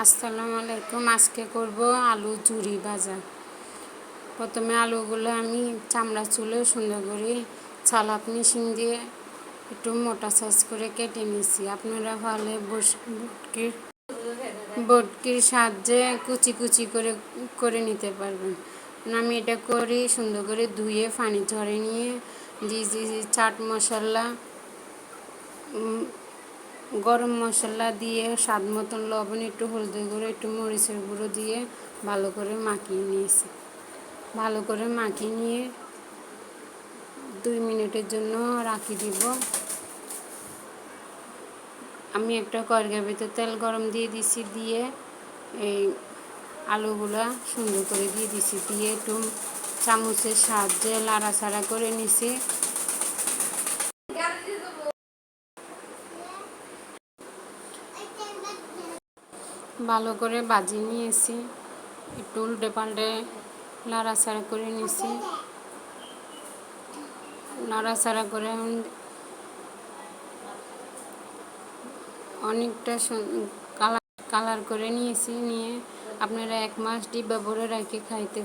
আসসালামু আলাইকুম। আজকে করব আলু ঝুরি ভাজা। প্রথমে আলুগুলো আমি চামড়া চুলে সুন্দর করে সালাদ মেশিন দিয়ে একটু মোটা সাইজ করে কেটে নিয়েছি। আপনারা ভালো বটকির সাহায্যে কুচি কুচি করে নিতে পারবেন। আমি এটা করি সুন্দর করে ধুয়ে পানি ঝরে নিয়ে দিয়েছি চাট মশলা, গরম মশলা দিয়ে স্বাদ মতন লবণ, একটু হলদি গুঁড়ো, একটু মরিচের গুঁড়ো দিয়ে ভালো করে মাখিয়ে নিয়েছি। ভালো করে মাখিয়ে নিয়ে 2 মিনিটের জন্য রাখি দিব। আমি একটা কড়াইয়ের ভিতরে তেল গরম দিয়ে দিছি, দিয়ে এই আলুগুলা সুন্দর করে দিয়ে দিছি, দিয়ে একটু চামচের সাহায্যে লাড়াচাড়া করে নিছি। ভালো করে ভাজিয়ে নিয়েছি, একটু উল্টে পাল্টে নাড়াচাড়া করে নিয়েছি। নাড়াচাড়া করে অনেকটা কালার করে নিয়েছি। নিয়ে আপনারা 1 মাস ডিব্বা ভরে রেখে খাইতে